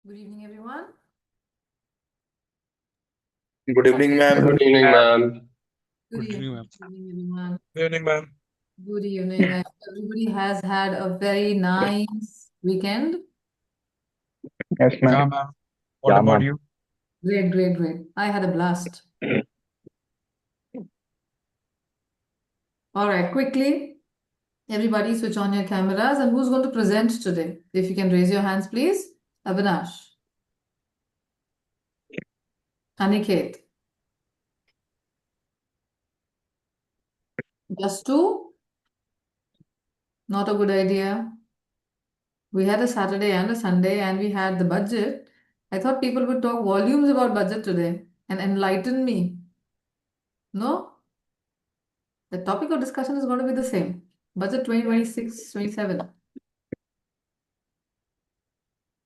Good evening, everyone. Good evening, ma'am. Good evening, ma'am. Good Good evening, evening, ma'am. good evening, everyone. Good evening, ma'am. Good evening. I hope everybody has had a very nice weekend. Yes, ma'am. Yeah, ma'am. What Yeah, about ma'am. you? Great, great, great. I had a blast. All right, quickly, everybody switch on your cameras. And who's going to present today? If you can raise your hands, please. Avinash, Aniket, just two? Not a good idea. We had a Saturday and a Sunday, and we had the budget. I thought people would talk volumes about budget today and enlighten me. No? The topic of discussion is going to be the same. Budget 2026, 27.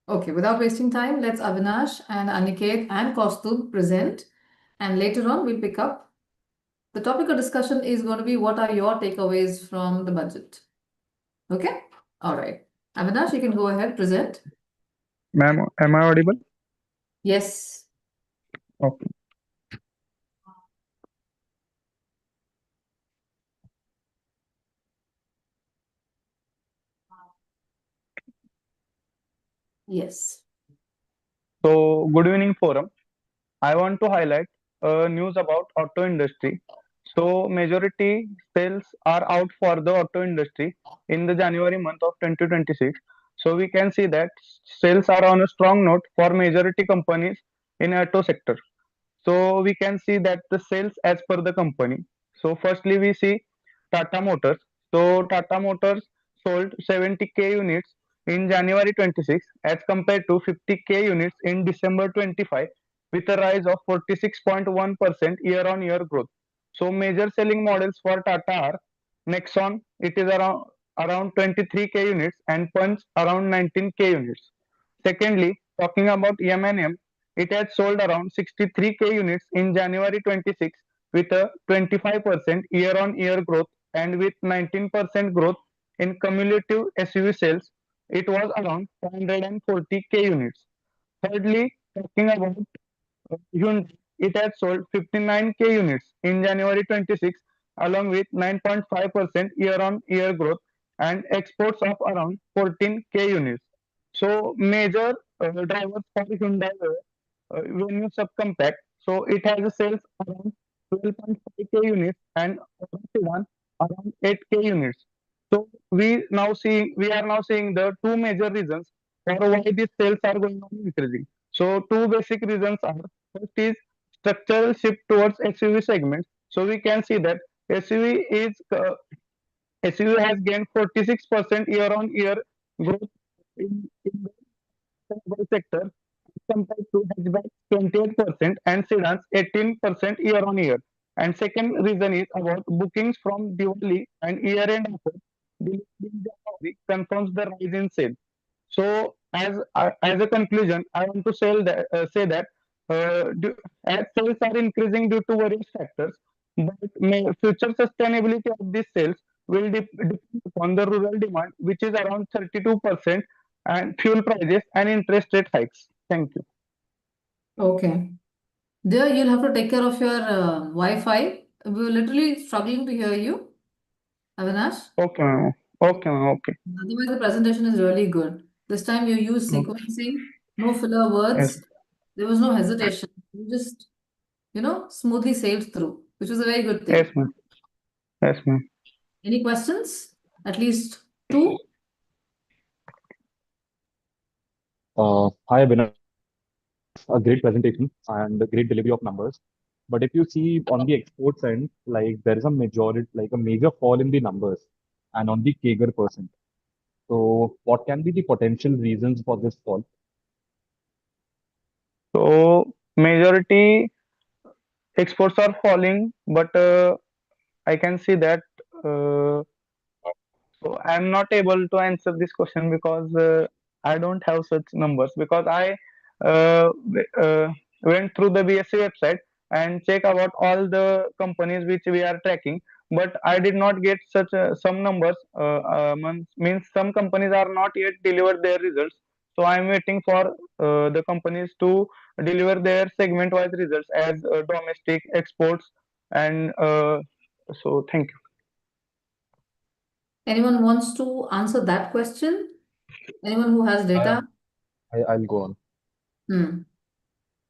Okay, without wasting time, let's Avinash and Aniket and Kaustubh present. And later on, we'll pick up. The topic of discussion is going to be what are your takeaways from the budget? Okay? All right. Avinash, you can go ahead, present. Ma'am, am I audible? Yes. Okay. Yes. So, good evening, forum. I want to highlight news about auto industry. So, majority sales are out for the auto industry in the January month of 2026. So, we can see that sales are on a strong note for majority companies in auto sector. So we can see that the sales as per the company. So firstly we see Tata Motors. So Tata Motors sold 70k units in January 26 as compared to 50k units in December 25 with a rise of 46.1% year on year growth. So major selling models for Tata are Nexon, it is around 23k units, and Punch around 19k units. Secondly, talking about M&M, it has sold around 63k units in January 26 with a 25% year-on-year growth, and with 19% growth in cumulative SUV sales, it was around 440k units. Thirdly, talking about Hyundai, it has sold 59k units in January 26 along with 9.5% year-on-year growth and exports of around 14k units. So major drivers for Hyundai Venue subcompact. So it has a sales around 12.5k units and Aura sedan around 8k units. So we are now seeing the two major reasons for why these sales are going on increasing. So two basic reasons are, first is structural shift towards SUV segments. So we can see that SUV is SUV has gained 46% year on year growth in the automobile sector compared to hatchbacks 28% and sedans 18% year on year. And second reason is about bookings from Diwali and year-end offers. Delivered in January confirms the rise in sales. So, as a conclusion, I want to say that as sales are increasing due to various factors, but future sustainability of these sales will depend upon the rural demand, which is around 32%, and fuel prices and interest rate hikes. Thank you. Okay. Dear, you'll have to take care of your Wi-Fi. We're literally struggling to hear you, Avinash. Okay, ma'am. Okay, ma'am. Okay. Otherwise, the presentation is really good. This time you used Okay. sequencing, no filler Yes. words. There was no hesitation. You just, smoothly sailed through, which was a very good Yes, thing. ma'am. Yes, ma'am. Any questions? At least two? Hi, Abhinav. A great presentation and a great delivery of numbers. But if you see on the exports end, like there is a majority, like a major fall in the numbers and on the CAGR percent. So what can be the potential reasons for this fall? So majority exports are falling, but I can see that. Uh, so I'm not able to answer this question because I don't have such numbers because I went through the BSC website and check about all the companies which we are tracking, but I did not get such some numbers. Means some companies are not yet delivered their results, So I'm waiting for the companies to deliver their segment-wise results as domestic exports and so thank you. Anyone wants to answer that question? Anyone who has data? I'll go on. Hmm.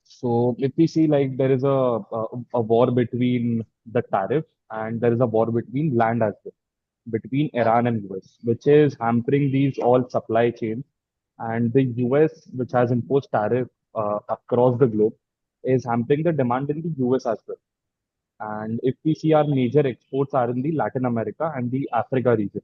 So if we see like there is a war between the tariff and there is a war between land as well, between Iran and US, which is hampering these all supply chains. And the US, which has imposed tariff across the globe, is hampering the demand in the US as well. And if we see our major exports are in the Latin America and the Africa region.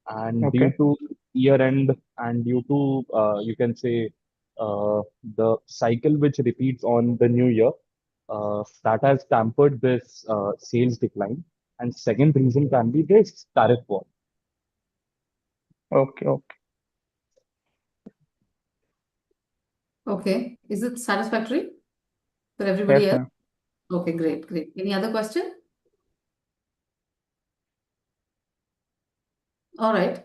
And due Okay. to year end and due to you can say the cycle which repeats on the new year, that has tampered this sales decline. And second reason can be this tariff war. Okay. Okay. Okay. Is it satisfactory for Yes, everybody else? ma'am. Okay, great, great. Any other question? All right.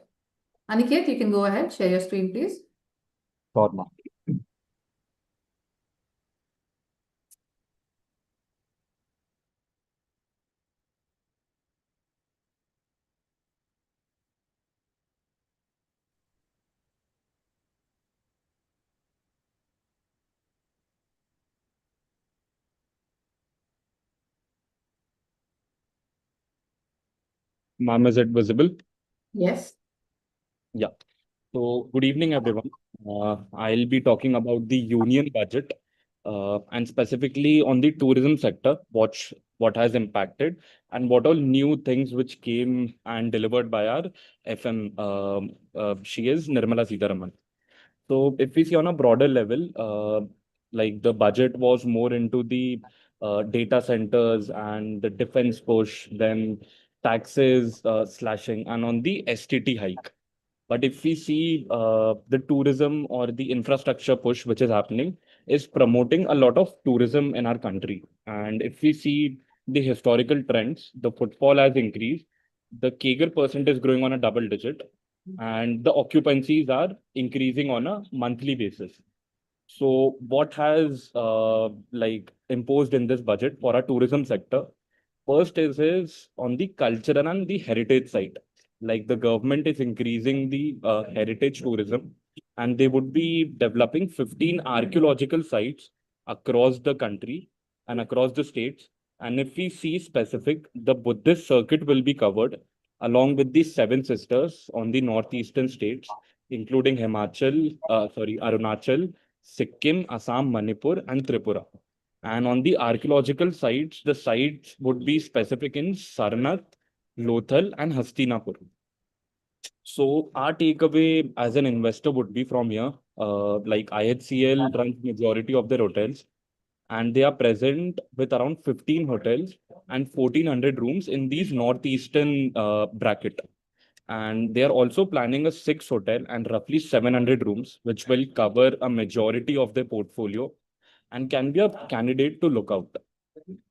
Aniket, you can go ahead. Share your screen, please. Sure, ma'am. Ma'am, is it visible? Yes. Yeah. So, good evening, everyone. I'll be talking about the union budget and specifically on the tourism sector, what has impacted and what all new things which came and delivered by our FM. She is Nirmala Sitharaman. So, if we see on a broader level, like the budget was more into the data centers and the defense push, then taxes slashing, and on the STT hike. But if we see the tourism or the infrastructure push which is happening is promoting a lot of tourism in our country. And if we see the historical trends, the footfall has increased, the Kager percent is growing on a double digit, and the occupancies are increasing on a monthly basis. So what has like imposed in this budget for our tourism sector? First is on the cultural and the heritage side. Like the government is increasing the heritage tourism, and they would be developing 15 archaeological sites across the country and across the states. And if we see specific, the Buddhist circuit will be covered along with the seven sisters on the northeastern states, including Arunachal, Sikkim, Assam, Manipur, and Tripura. And on the archaeological sites, the sites would be specific in Sarnath, Lothal, and Hastinapur. So our takeaway as an investor would be from here, like IHCL runs majority of their hotels, and they are present with around 15 hotels and 1,400 rooms in these northeastern bracket. And they are also planning a six hotel and roughly 700 rooms, which will cover a majority of their portfolio and can be a candidate to look out.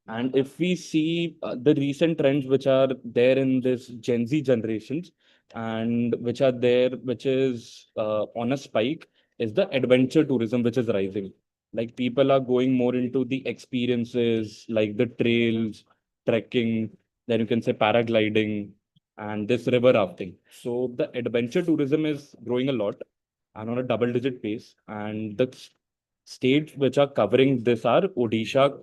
And if we see the recent trends which are there in this Gen Z generations and which are there, which is on a spike, is the adventure tourism which is rising. Like people are going more into the experiences like the trails, trekking, then you can say paragliding and this river rafting. So the adventure tourism is growing a lot and on a double-digit pace. And the states which are covering this are Odisha,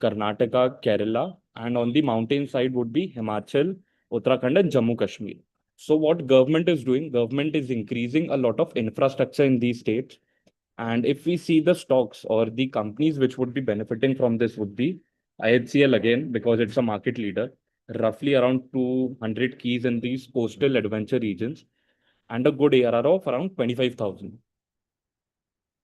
Karnataka, Kerala, and on the mountain side would be Himachal, Uttarakhand, and Jammu Kashmir. So what government is doing, government is increasing a lot of infrastructure in these states. And if we see the stocks or the companies which would be benefiting from this would be IHCL again, because it's a market leader, roughly around 200 keys in these coastal adventure regions and a good ARR of around 25,000.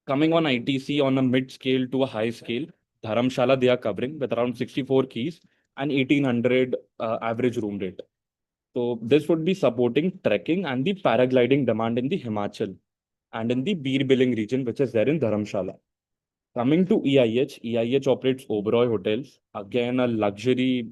Coming on ITC on a mid scale to a high scale, Dharamshala they are covering with around 64 keys and 1,800 average room rate. So this would be supporting trekking and the paragliding demand in the Himachal and in the Bir Billing region, which is there in Dharamshala. Coming to EIH operates Oberoi Hotels, again a luxury,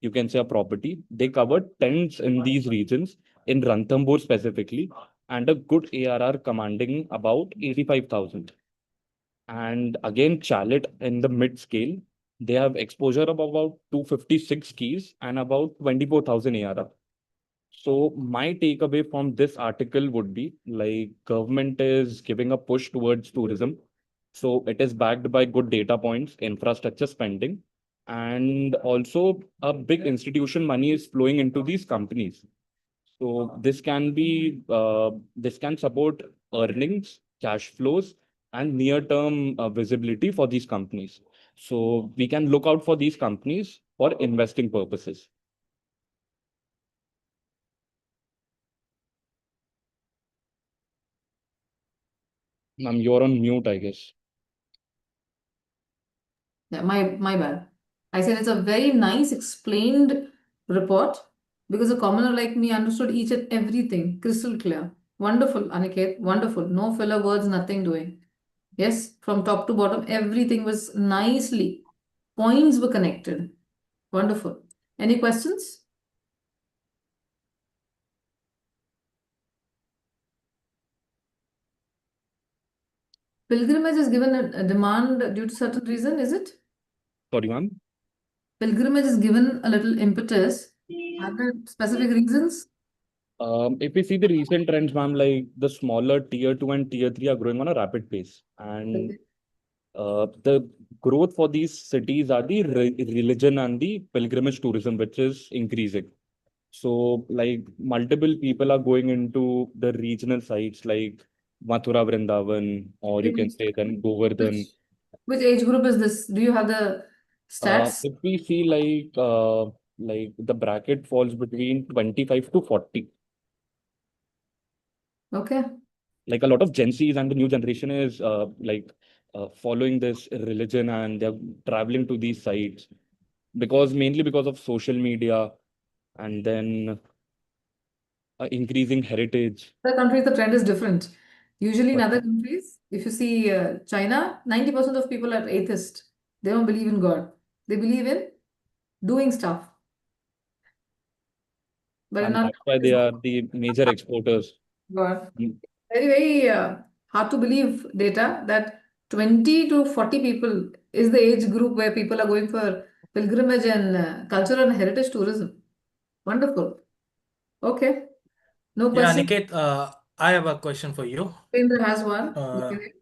you can say a property. They cover tents in these regions, in Ranthambore specifically, and a good ARR commanding about 85,000. And again, Chalet in the mid scale, they have exposure of about 256 keys and about 24,000 ARR. So my takeaway from this article would be like government is giving a push towards tourism. So it is backed by good data points, infrastructure spending, and also a big institution money is flowing into these companies. So this can support earnings, cash flows, and near-term visibility for these companies. So we can look out for these companies for investing purposes. You're on mute, I guess. Yeah, my bad. I said it's a very nice explained report because a commoner like me understood each and everything crystal clear. Wonderful, Aniket. Wonderful. No filler words, nothing doing. Yes, from top to bottom, everything was nicely. Points were connected. Wonderful. Any questions? Pilgrimage is given a demand due to certain reason, is it? Sorry, ma'am. Pilgrimage is given a little impetus. Are there specific reasons? If we see the recent trends, ma'am, like the smaller tier 2 and tier 3 are growing on a rapid pace. And Okay. the growth for these cities are the religion and the pilgrimage tourism, which is increasing. So, like multiple people are going into the regional sites like Mathura Vrindavan, or you can In say then Govardhan. which which age group is this? Do you have the stats? If we see like the bracket falls between 25 to 40. Okay. Like a lot of Gen Zs and the new generation is following this religion and they're traveling to these sites because mainly because of social media and then increasing heritage. Other countries, the trend is different. Usually in But other countries, if you see China, 90% of people are atheist. They don't believe in God. They believe in doing stuff. But in and other that's why they countries, are the major exporters. God. Mm, Very, very hard to believe data that 20 to 40 people is the age group where people are going for pilgrimage and cultural and heritage tourism. Wonderful. Okay. No Yeah, question. Aniket, I have a question for you. Indra has one. Look Uh, at it.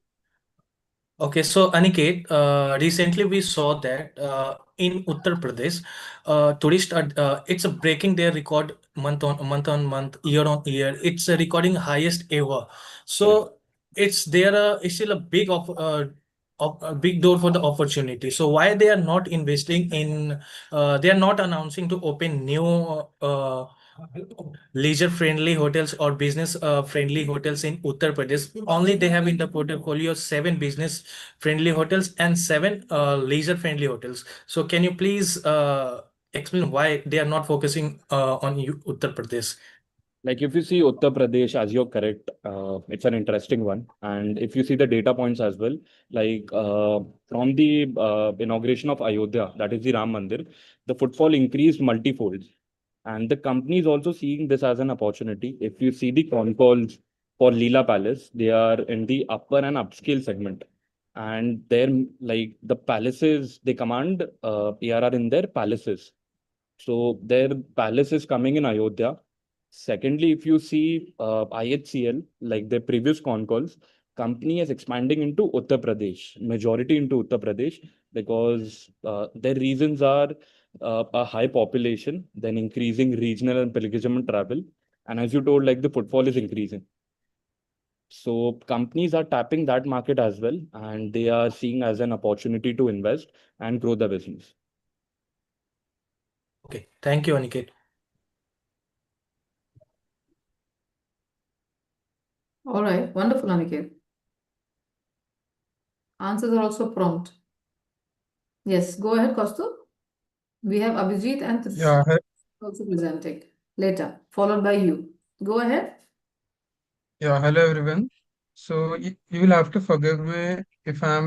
okay, so Aniket, recently we saw that in Uttar Pradesh, tourists are it's breaking their record month on month, year on year. It's a recording highest ever. correct. So it's still a a big door for the opportunity. So why they are not investing in? They are not announcing to open new leisure friendly hotels or business friendly hotels in Uttar Pradesh. Only they have in the portfolio 7 business friendly hotels and 7 leisure friendly hotels. So can you please explain why they are not focusing on Uttar Pradesh? Like if you see Uttar Pradesh, as you're correct, it's an interesting one. And if you see the data points as well, like from the inauguration of Ayodhya, that is the Ram Mandir, the footfall increased multifold. And the company is also seeing this as an opportunity. If you see the con calls for Leela Palace, they are in the upper and upscale segment. And they're like the palaces, they command ARR in their palaces. So their palace is coming in Ayodhya. Secondly, if you see IHCL, like their previous con calls, company is expanding into Uttar Pradesh, majority into Uttar Pradesh, because their reasons are a high population, then increasing regional and pilgrimage travel, and as you told, like the footfall is increasing. So companies are tapping that market as well, and they are seeing as an opportunity to invest and grow the business. Okay, thank you, Aniket. All right. Wonderful, Aniket. Answers are also prompt. Yes, go ahead, Kaustubh. We have Abhijit and Yeah, Trish also presenting later, followed by you. Go ahead. hello everyone. So you will have to forgive me if I'm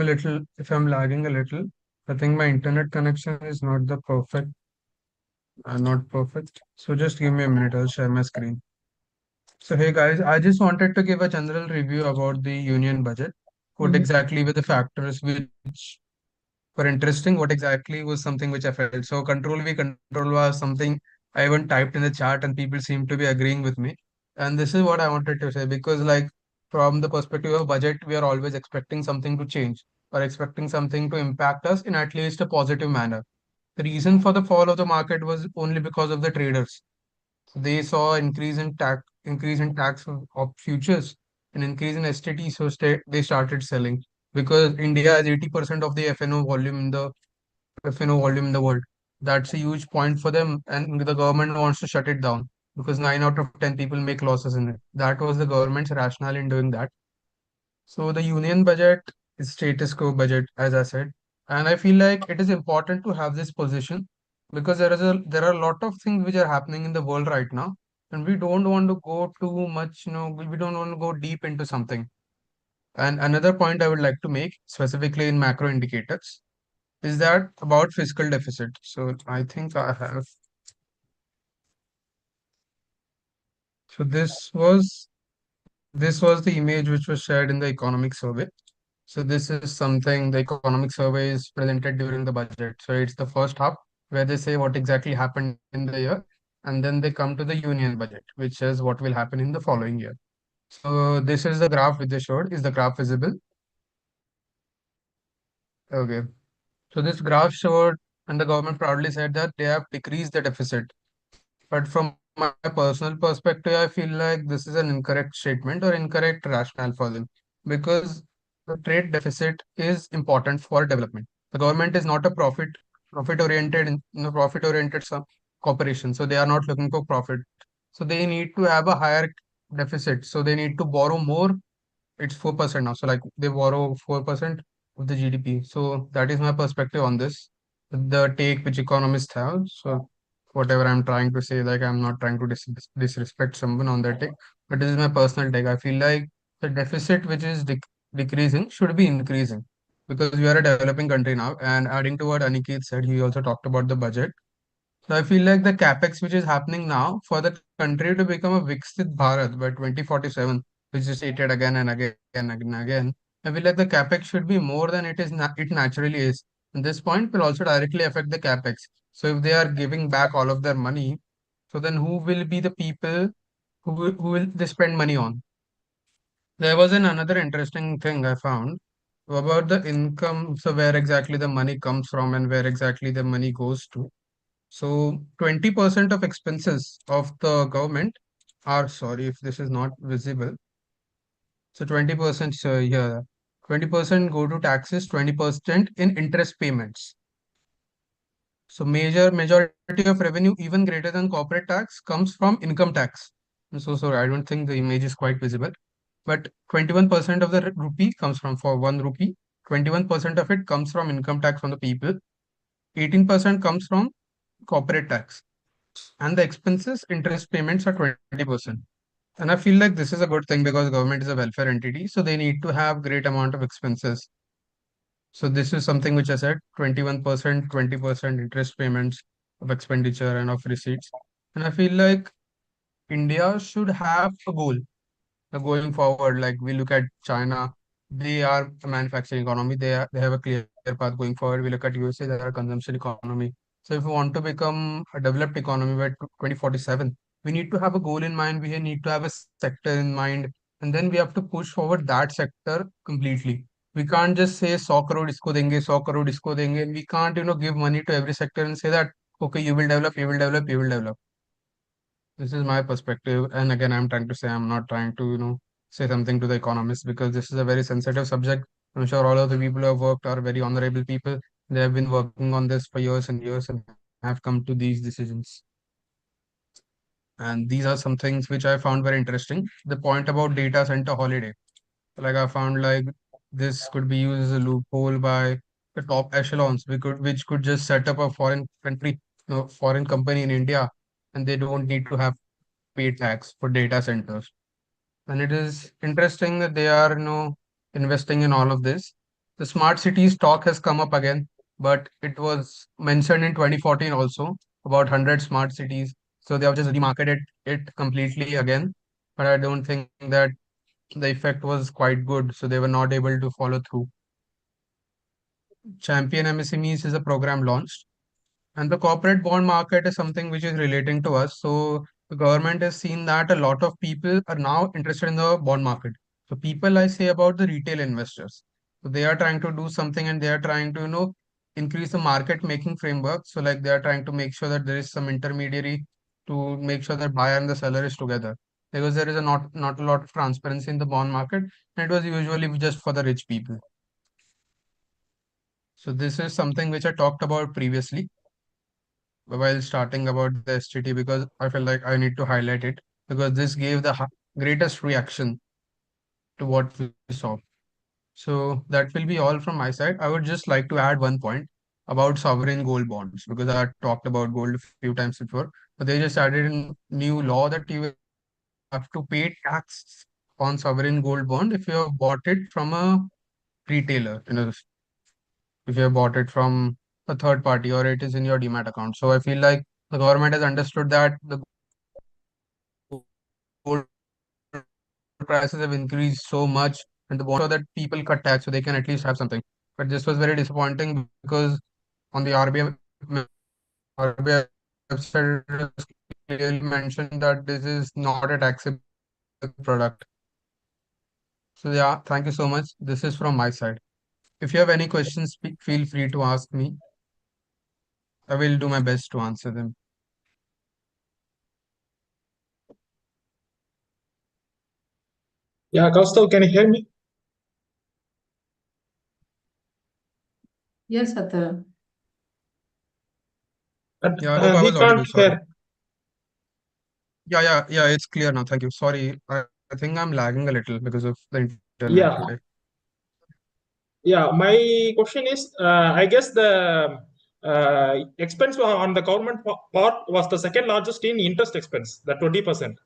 lagging a little. I think my internet connection is not perfect. So just give me a minute, I'll share my screen. So hey guys, I just wanted to give a general review about the union budget. What Mhm. exactly were the factors which were interesting? What exactly was something which I felt? So control V control was something I even typed in the chat and people seem to be agreeing with me. And this is what I wanted to say because like from the perspective of budget, we are always expecting something to change or expecting something to impact us in at least a positive manner. The reason for the fall of the market was only because of the traders. They saw increase in tax of futures, an increase in STT, so they started selling because India has 80% of the FNO volume in the world. That's a huge point for them, and the government wants to shut it down because 9 out of 10 people make losses in it. That was the government's rationale in doing that. So the union budget is status quo budget, as I said, and I feel like it is important to have this position because there are a lot of things which are happening in the world right now, and we don't want to go too much, we don't want to go deep into something. And another point I would like to make, specifically in macro indicators, is that about fiscal deficit. So I think I have. So this was the image which was shared in the economic survey. So this is something the economic survey is presented during the budget. So it's the first half where they say what exactly happened in the year, and then they come to the union budget, which is what will happen in the following year. So this is the graph which they showed. Is the graph visible? Okay. So this graph showed, and the government proudly said that they have decreased the deficit. But from my personal perspective, I feel like this is an incorrect statement or incorrect rationale for them because the trade deficit is important for development. The government is not a profit oriented some corporation, so they are not looking for profit. So they need to have a higher deficit. So they need to borrow more. It's 4% now. So like they borrow 4% of the GDP. So that is my perspective on this. The take which economists have. So whatever I'm trying to say, like I'm not trying to disrespect someone on that take, but this is my personal take. I feel like the deficit which is decreasing should be increasing because we are a developing country now. And adding to what Aniket said, he also talked about the budget. So I feel like the capex which is happening now for the country to become a Viksit Bharat by 2047, which is stated again and again and again, I feel like the capex should be more than it naturally is. And this point will also directly affect the capex. So if they are giving back all of their money, so then who will be the people who will they spend money on? There was another interesting thing I found about the income. So where exactly the money comes from and where exactly the money goes to. So 20% of expenses of the government are, sorry if this is not visible. So 20% here, 20% go to taxes, 20% in interest payments. So majority of revenue, even greater than corporate tax, comes from income tax. I'm so sorry, I don't think the image is quite visible. But 21% of the rupee comes from for 1 rupee. 21% of it comes from income tax from the people. 18% comes from corporate tax. And the expenses interest payments are 20%. And I feel like this is a good thing because government is a welfare entity, so they need to have great amount of expenses. So this is something which I said 21%, 20% interest payments of expenditure and of receipts. And I feel like India should have a goal going forward. Like we look at China, they are a manufacturing economy. They have a clear path going forward. We look at USA, they are a consumption economy. So if we want to become a developed economy by 2047, we need to have a goal in mind. We need to have a sector in mind, and then we have to push forward that sector completely. We can't just say 100 crore isko denge, 100 crore isko denge, and we can't give money to every sector and say that okay, you will develop, you will develop, you will develop. This is my perspective. And again, I'm trying to say I'm not trying to, say something to the economists because this is a very sensitive subject. I'm sure all of the people who have worked are very honorable people. They have been working on this for years and years and have come to these decisions. And these are some things which I found very interesting. The point about data center holiday. Like I found like this could be used as a loophole by the top echelons. Which could just set up a foreign country, foreign company in India, and they don't need to have pay tax for data centers. And it is interesting that they are, investing in all of this. The smart cities talk has come up again, but it was mentioned in 2014 also about 100 smart cities. So they have just remarketed it completely again. but I don't think that the effect was quite good, so they were not able to follow through. Champion MSMEs is a program launched, and the corporate bond market is something which is relating to us. So the government has seen that a lot of people are now interested in the bond market. So people I say about the retail investors. So they are trying to do something and they are trying to, increase the market making framework. So like they are trying to make sure that there is some intermediary to make sure that buyer and the seller is together. Because there is a not a lot of transparency in the bond market, and it was usually just for the rich people. So this is something which I talked about previously while starting about the STT, because I felt like I need to highlight it because this gave the greatest reaction to what we saw. So that will be all from my side. I would just like to add one point about sovereign gold bonds because I talked about gold a few times before, but they just added a new law that you have to pay tax on sovereign gold bond if you have bought it from a retailer, if you have bought it from a third party or it is in your demat account. So I feel like the government has understood that the gold prices have increased so much and the bond so that people cut tax so they can at least have something. But this was very disappointing because on the RBI website it was clearly mentioned that this is not a taxable product. So yeah, thank you so much. This is from my side. If you have any questions, feel free to ask me. I will do my best to answer them. Yeah, Kaustav, can you hear me? Yes, Satya. But Yeah, I hope I he was audible. can't Sorry. hear. Yeah, it's clear now. Thank you. Sorry, I think I'm lagging a little because of the internet Yeah, today. yeah. My question is, I guess the expense on the government part was the second largest in interest expense, the 20%.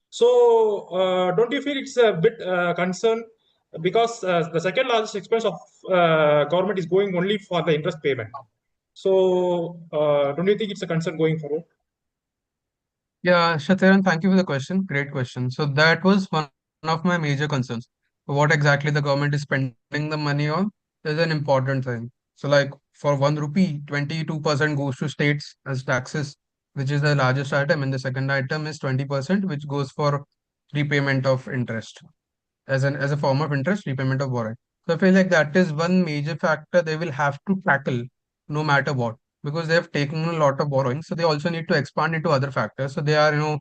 So, don't you feel it's a bit concern because the second largest expense of government is going only for the interest payment? So, don't you think it's a concern going forward? Yeah, Shataran, thank you for the question. Great question. So that was one of my major concerns. What exactly the government is spending the money on is an important thing. So like for 1 rupee, 22% goes to states as taxes, which is the largest item, and the second item is 20%, which goes for repayment of interest as a form of interest, repayment of borrowing. So I feel like that is one major factor they will have to tackle no matter what, because they have taken a lot of borrowing. So they also need to expand into other factors. So they are,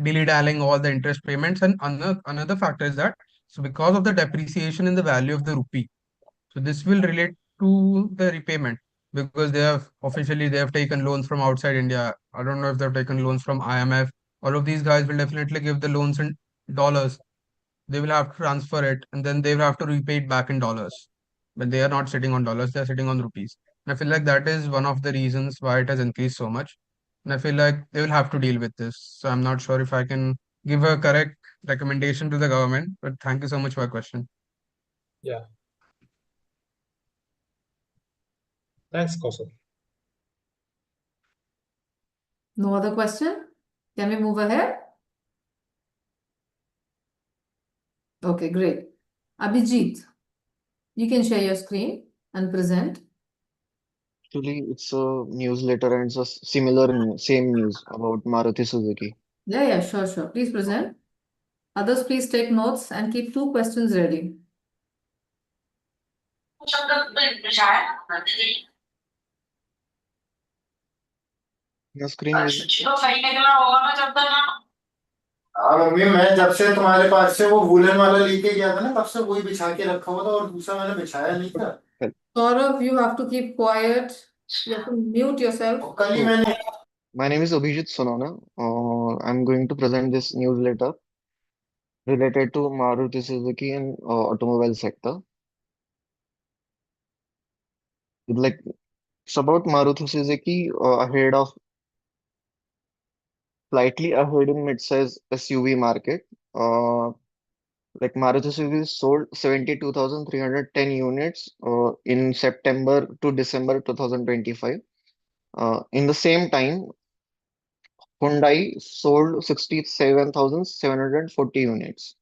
dilly-dallying all the interest payments. And another factor is that so because of the depreciation in the value of the rupee, so this will relate to the repayment because they have taken loans from outside India. I don't know if they've taken loans from IMF. All of these guys will definitely give the loans in dollars. They will have to transfer it and then they will have to repay it back in dollars. But they are not sitting on dollars, they are sitting on rupees. And I feel like that is one of the reasons why it has increased so much. And I feel like they will have to deal with this. So I'm not sure if I can give a correct recommendation to the government, but thank you so much for your question. Yeah. Thanks, Kaustav. No other question? Can we move ahead? Okay, great. Abhijit, you can share your screen and present. Actually, it's a newsletter and it's a same news about Maruti Suzuki. Yeah, sure. Please present. Others, please take notes and keep 2 questions ready. Your screen is हाँ mummy मैं जब से तुम्हारे पास से वो woollen वाला लेके गया था ना तब से वही बिछा के रखा हुआ था और दूसरा मैंने बिछाया नहीं था Saurav, you have to keep quiet. You have to mute yourself. कल ही मैंने My name is Abhijit Sonana. I'm going to present this newsletter related to Maruti Suzuki and automobile sector. Like it's about Maruti Suzuki slightly ahead in mid-size SUV market. Like Maruti Suzuki sold 72,310 units in September to December 2025. In the same time, Hyundai sold 67,740 units.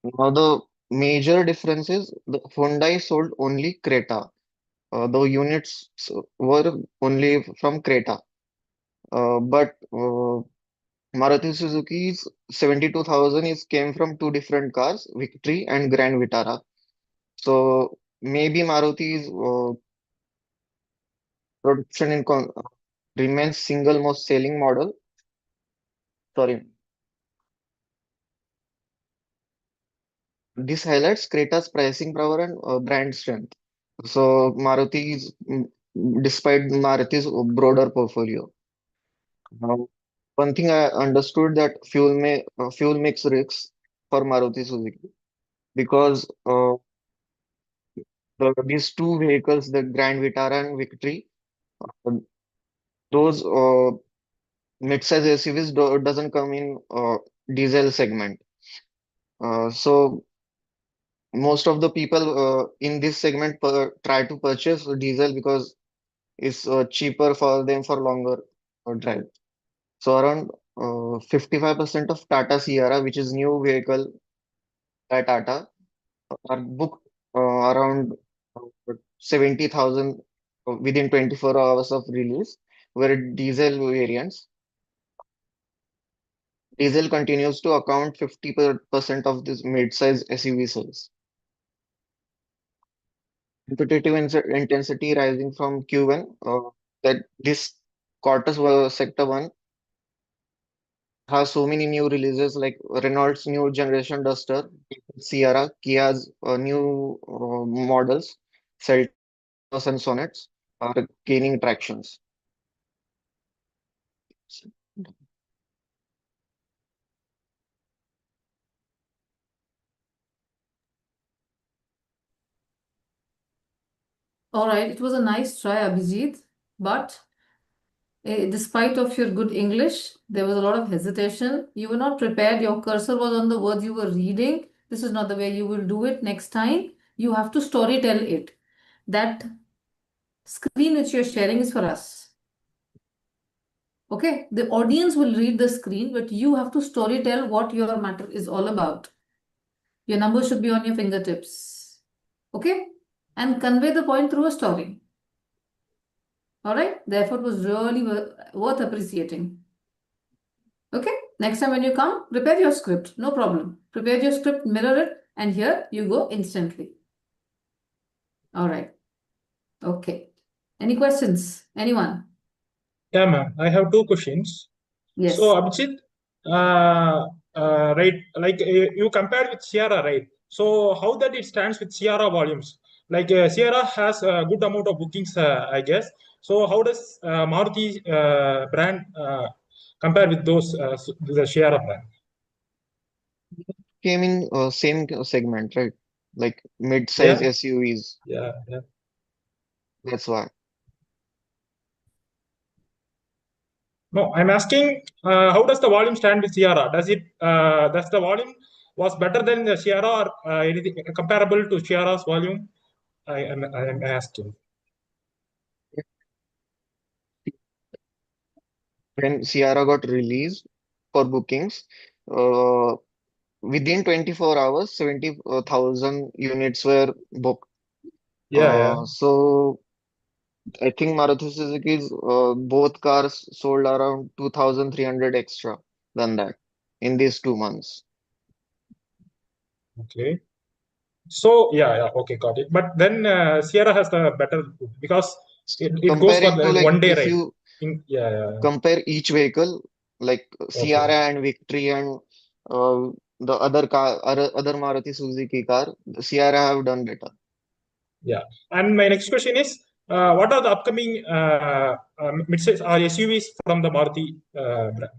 Now the major difference is the Hyundai sold only Creta. The units were only from Creta. But Maruti Suzuki's 72,000 is came from two different cars, Victory and Grand Vitara. So maybe Maruti's production remains single most selling model. Sorry. This highlights Creta's pricing power and brand strength. So despite Maruti's broader portfolio. Now, one thing I understood that fuel mix risks for Maruti Suzuki because these two vehicles, the Grand Vitara and Victory, uh, those mid-size SUVs doesn't come in diesel segment. So most of the people in this segment try to purchase diesel because it's cheaper for them for longer drive. So around 55% of Tata Sierra, which is new vehicle by Tata, are booked around 70,000 within 24 hours of release, where diesel continues to account 50% of this mid-size SUV sales. Competitive intensity rising from Q1, that this sector one has so many new releases like Renault's new generation Duster, Sierra, Kia's new models, Seltos and Sonnets are gaining tractions. All right, it was a nice try, Abhijit, but despite of your good English, there was a lot of hesitation. You were not prepared. Your cursor was on the words you were reading. This is not the way you will do it next time. You have to story tell it. That screen which you're sharing is for us. Okay, the audience will read the screen, but you have to story tell what your matter is all about. Your number should be on your fingertips. Okay, and convey the point through a story. All right, the effort was really worth appreciating. Okay, next time when you come, prepare your script. No problem. Prepare your script, mirror it, and here you go instantly. All right. Okay. Any questions? Anyone? Yeah, ma'am. I have two questions. Yes. So, Abhijit, right, like you compared with Sierra, right? So, how that it stands with Sierra volumes? Like Sierra has a good amount of bookings, I guess. So, how does Maruti brand compare with the Sierra brand? Came in same segment, right? Like mid-size Yeah, SUVs. yeah. That's why. No, I'm asking, how does the volume stand with Sierra? Does the volume was better than the Sierra or anything comparable to Sierra's volume? I'm asking. When Sierra got released for bookings, uh, within 24 hours, 70,000 units were booked. Yeah. So I think Maruti Suzuki's both cars sold around 2,300 extra than that in these 2 months. Okay. So yeah. Okay, got it. But then Sierra has the better because it goes for Comparing to like like 1 day if ride. you Yeah. compare each vehicle, like Okay. Sierra and Victory and the other Maruti Suzuki car, Sierra have done better. Yeah. And my next question is, what are the upcoming midsize or SUVs from the Maruti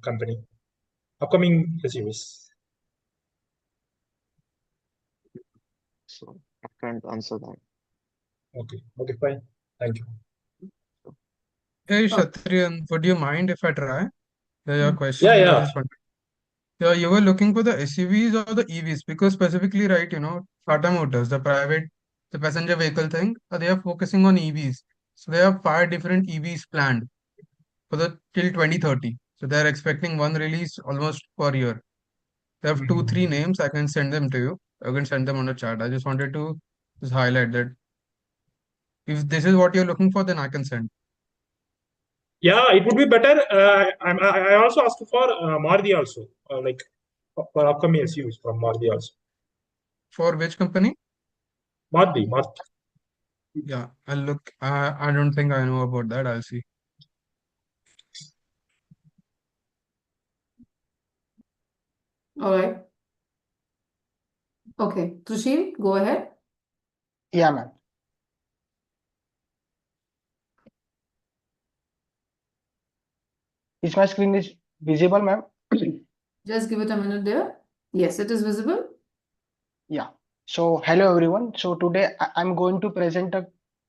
company? Upcoming SUVs. So I can't answer that. Okay, fine. Thank you. Hey, Oh. Kshatriyan, would you mind if I try? Your Hmm. question, I Yeah. just want. Yeah, you were looking for the SUVs or the EVs because specifically, right, Tata Motors, the passenger vehicle thing, they are focusing on EVs. So they have 5 different EVs planned for the till 2030. So they're expecting one release almost per year. They have 2-3 names. I can send them to you. I can send them on the chat. I just wanted to just highlight that if this is what you're looking for, then I can send. Yeah, it would be better. I also asked for Maruti also, like for upcoming SUVs from Maruti also. For which company? Maruti. Yeah, I'll look. I don't think I know about that. I'll see. All right. Okay, Trishil, go ahead. Yeah, ma'am. Is my screen is visible, ma'am? Just give it a minute there. Yes, it is visible. Yeah. So hello everyone. So today I'm going to present a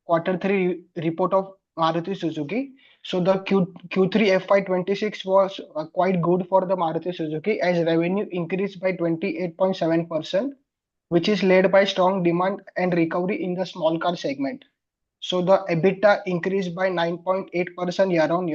Q3 report of Maruti Suzuki. So the Q3 FY26 was quite good for the Maruti Suzuki as revenue increased by 28.7%, which is led by strong demand and recovery in the small car segment. So the EBITDA increased by 9.8% year on year.